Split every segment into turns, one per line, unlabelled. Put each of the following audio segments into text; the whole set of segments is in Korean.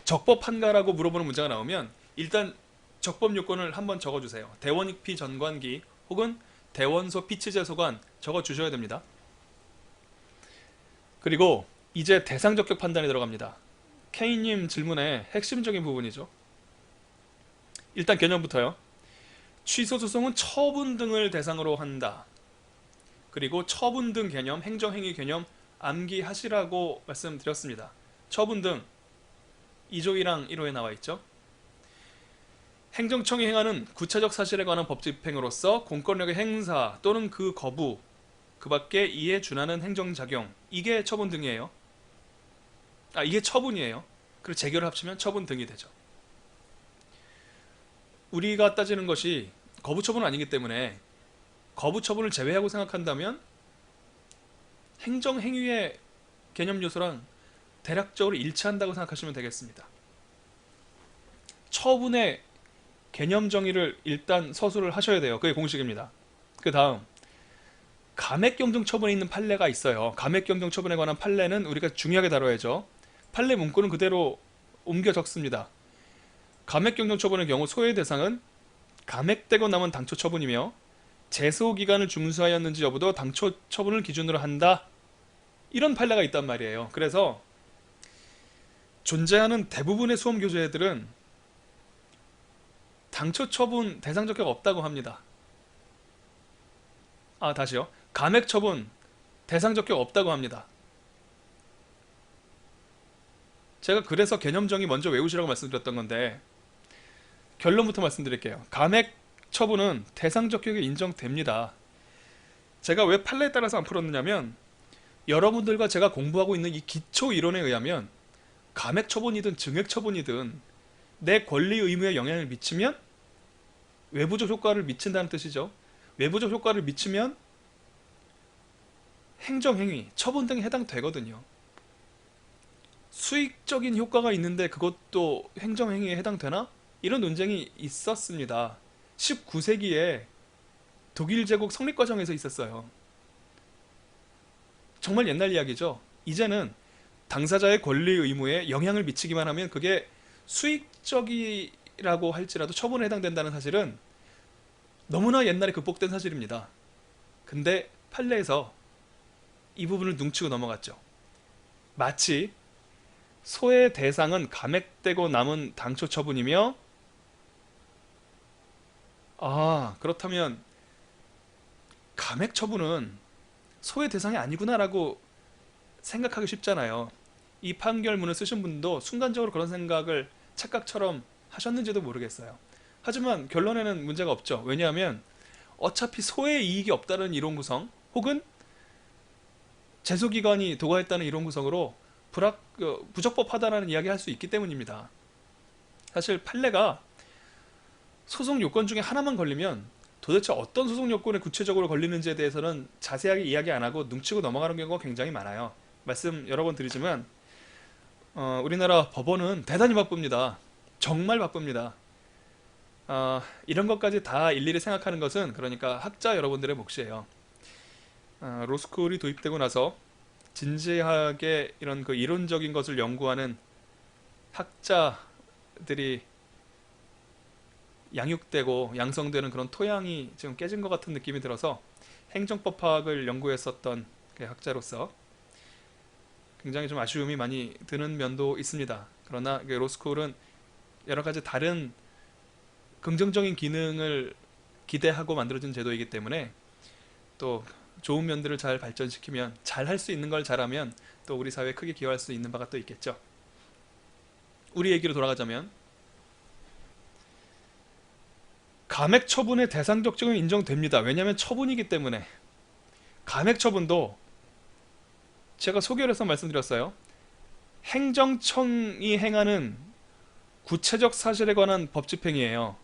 적법한가라고 물어보는 문제가 나오면 일단 적법 요건을 한번 적어주세요. 대원익피 전관기 혹은 대원소 피치제소관 적어주셔야 됩니다. 그리고 이제 대상적격 판단이 들어갑니다. K님 질문의 핵심적인 부분이죠. 일단 개념부터요. 취소소송은 처분 등을 대상으로 한다. 그리고 처분 등 개념, 행정행위 개념 암기하시라고 말씀드렸습니다. 처분 등 2조 1항 1호에 나와 있죠. 행정청이 행하는 구체적 사실에 관한 법 집행으로서 공권력의 행사 또는 그 거부, 그 밖에 이에 준하는 행정작용, 이게 처분 등이에요. 이게 처분이에요. 그리고 재결을 합치면 처분 등이 되죠. 우리가 따지는 것이 거부처분은 아니기 때문에 거부처분을 제외하고 생각한다면 행정행위의 개념 요소랑 대략적으로 일치한다고 생각하시면 되겠습니다. 처분의 개념 정의를 일단 서술을 하셔야 돼요. 그게 공식입니다. 그 다음 감액경정처분에 있는 판례가 있어요. 감액경정처분에 관한 판례는 우리가 중요하게 다뤄야죠. 판례 문구는 그대로 옮겨 적습니다. 감액경정처분의 경우 소외 대상은 감액되고 남은 당초 처분이며 제소기간을 준수하였는지 여부도 당초 처분을 기준으로 한다. 이런 판례가 있단 말이에요. 그래서 존재하는 대부분의 수험교재들은 당초 처분 대상 적격 없다고 합니다. 다시요. 감액 처분 대상 적격 없다고 합니다. 제가 그래서 개념 정의 먼저 외우시라고 말씀드렸던 건데 결론부터 말씀드릴게요. 감액 처분은 대상 적격에 인정됩니다. 제가 왜 판례에 따라서 안 풀었느냐면 여러분들과 제가 공부하고 있는 이 기초 이론에 의하면 감액 처분이든 증액 처분이든 내 권리 의무에 영향을 미치면 외부적 효과를 미친다는 뜻이죠. 외부적 효과를 미치면 행정행위, 처분 등에 해당되거든요. 수익적인 효과가 있는데 그것도 행정행위에 해당되나? 이런 논쟁이 있었습니다. 19세기에 독일 제국 성립 과정에서 있었어요. 정말 옛날 이야기죠. 이제는 당사자의 권리 의무에 영향을 미치기만 하면 그게 수익적이라고 할지라도 처분에 해당된다는 사실은 너무나 옛날에 극복된 사실입니다. 근데 판례에서 이 부분을 눈치고 넘어갔죠. 마치 소의 대상은 감액되고 남은 당초 처분이며 그렇다면 감액 처분은 소의 대상이 아니구나 라고 생각하기 쉽잖아요. 이 판결문을 쓰신 분도 순간적으로 그런 생각을 착각처럼 하셨는지도 모르겠어요. 하지만 결론에는 문제가 없죠. 왜냐하면 어차피 소의 이익이 없다는 이론 구성 혹은 제소기관이 도과했다는 이론 구성으로 부적법하다는 이야기 할 수 있기 때문입니다. 사실 판례가 소송 요건 중에 하나만 걸리면 도대체 어떤 소송 요건에 구체적으로 걸리는지에 대해서는 자세하게 이야기 안 하고 눈치고 넘어가는 경우가 굉장히 많아요. 말씀 여러 번 드리지만 우리나라 법원은 대단히 바쁩니다. 정말 바쁩니다. 이런 것까지 다 일일이 생각하는 것은 그러니까 학자 여러분들의 몫이에요. 로스쿨이 도입되고 나서 진지하게 이런 그 이론적인 것을 연구하는 학자들이 양육되고 양성되는 그런 토양이 지금 깨진 것 같은 느낌이 들어서 행정법학을 연구했었던 그 학자로서 굉장히 좀 아쉬움이 많이 드는 면도 있습니다. 그러나 로스쿨은 여러 가지 다른 긍정적인 기능을 기대하고 만들어진 제도이기 때문에 또 좋은 면들을 잘 발전시키면 잘 할 수 있는 걸 잘하면 또 우리 사회에 크게 기여할 수 있는 바가 또 있겠죠. 우리 얘기로 돌아가자면 감액 처분의 대상적 적용이 인정됩니다. 왜냐하면 처분이기 때문에. 감액 처분도 제가 소개를 해서 말씀드렸어요. 행정청이 행하는 구체적 사실에 관한 법 집행이에요.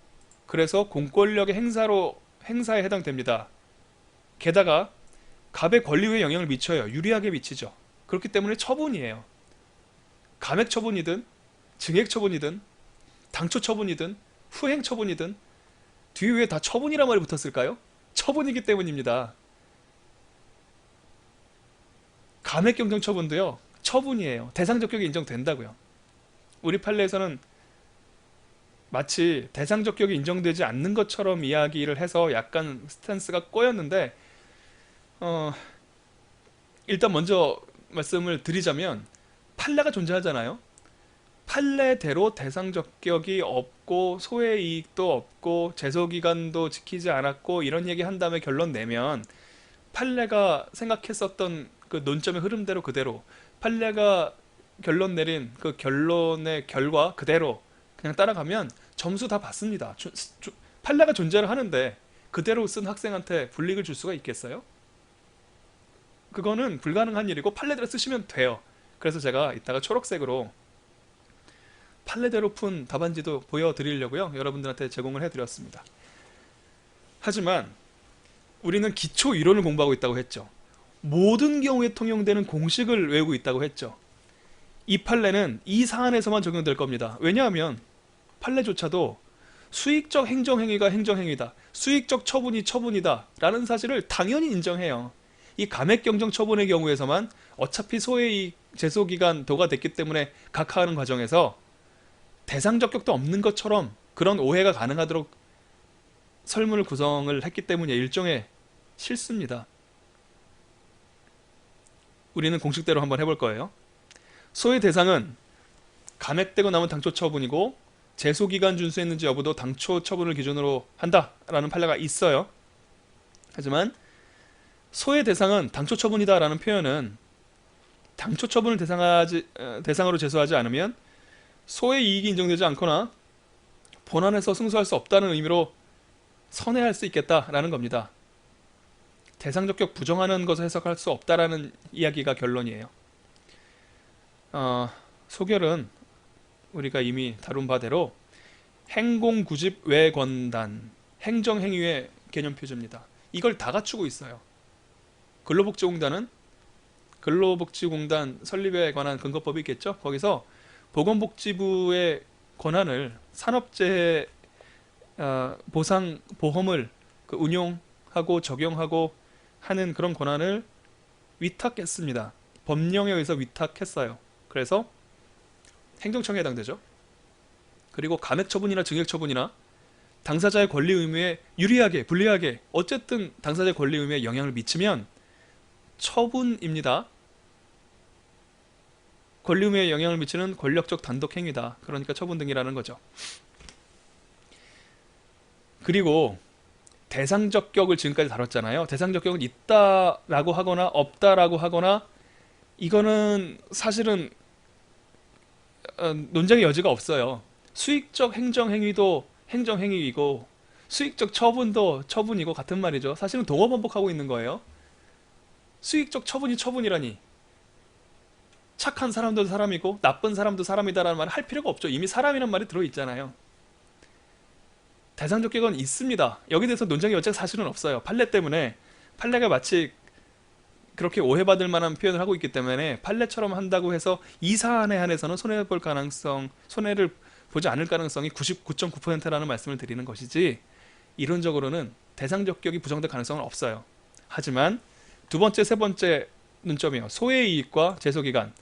그래서 공권력의 행사에 해당됩니다. 게다가 갑의 권리에 영향을 미쳐요. 유리하게 미치죠. 그렇기 때문에 처분이에요. 감액 처분이든 증액 처분이든 당초 처분이든 후행 처분이든 뒤에 왜 다 처분이란 말이 붙었을까요? 처분이기 때문입니다. 감액 경정 처분도요. 처분이에요. 대상 적격이 인정된다고요. 우리 판례에서는 마치 대상적격이 인정되지 않는 것처럼 이야기를 해서 약간 스탠스가 꼬였는데, 어, 일단 먼저 말씀을 드리자면 판례가 존재하잖아요. 판례대로 대상적격이 없고 소외이익도 없고 제소기간도 지키지 않았고 이런 얘기 한 다음에 결론 내면, 판례가 생각했었던 그 논점의 흐름대로 그대로, 판례가 결론 내린 그 결론의 결과 그대로 그냥 따라가면 점수 다 받습니다. 판례가 존재를 하는데 그대로 쓴 학생한테 불이익을 줄 수가 있겠어요? 그거는 불가능한 일이고 판례대로 쓰시면 돼요. 그래서 제가 이따가 초록색으로 판례대로 푼 답안지도 보여드리려고요, 여러분들한테 제공을 해드렸습니다. 하지만 우리는 기초 이론을 공부하고 있다고 했죠. 모든 경우에 통용되는 공식을 외우고 있다고 했죠. 이 판례는 이 사안에서만 적용될 겁니다. 왜냐하면 판례조차도 수익적 행정행위가 행정행위다, 수익적 처분이 처분이다 라는 사실을 당연히 인정해요. 이 감액경정 처분의 경우에서만 어차피 소해이익 제소기간 도가 됐기 때문에 각하하는 과정에서 대상적격도 없는 것처럼 그런 오해가 가능하도록 설문을 구성을 했기 때문에 일종의 실수입니다. 우리는 공식대로 한번 해볼 거예요. 소의 대상은 감액되고 남은 당초 처분이고 제소기간 준수했는지 여부도 당초 처분을 기준으로 한다라는 판례가 있어요. 하지만 소의 대상은 당초 처분이다 라는 표현은 당초 처분을 대상으로 제소하지 않으면 소의 이익이 인정되지 않거나 본안에서 승소할 수 없다는 의미로 선회할 수 있겠다라는 겁니다. 대상적격 부정하는 것을 해석할 수 없다라는 이야기가 결론이에요. 소결은 우리가 이미 다룬 바대로 행공구집 외권단, 행정행위의 개념 표제입니다. 이걸 다 갖추고 있어요. 근로복지공단은 근로복지공단 설립에 관한 근거법이 있겠죠. 거기서 보건복지부의 권한을 산업재해 보상 보험을 운용하고 적용하고 하는 그런 권한을 위탁했습니다. 법령에 의해서 위탁했어요. 그래서 행정청에 해당되죠. 그리고 감액처분이나 증액처분이나 당사자의 권리 의무에 유리하게 불리하게 어쨌든 당사자의 권리 의무에 영향을 미치면 처분입니다. 권리 의무에 영향을 미치는 권력적 단독 행위다. 그러니까 처분 등이라는 거죠. 그리고 대상적격을 지금까지 다뤘잖아요. 대상적격은 있다라고 하거나 없다라고 하거나, 이거는 사실은 논쟁의 여지가 없어요. 수익적 행정행위도 행정행위이고 수익적 처분도 처분이고 같은 말이죠. 사실은 동어 반복하고 있는 거예요. 수익적 처분이 처분이라니, 착한 사람도 사람이고 나쁜 사람도 사람이다라는 말을 할 필요가 없죠. 이미 사람이란 말이 들어있잖아요. 대상적격은 있습니다. 여기에 대해서 논쟁의 여지가 사실은 없어요. 판례 때문에, 판례가 마치 그렇게 오해받을 만한 표현을 하고 있기 때문에 판례처럼 한다고 해서 이 사안에 한해서는 손해를 보지 않을 가능성이 99.9%라는 말씀을 드리는 것이지, 이론적으로는 대상적격이 부정될 가능성은 없어요. 하지만 두 번째, 세 번째 논점이요. 소외이익과 제소기간,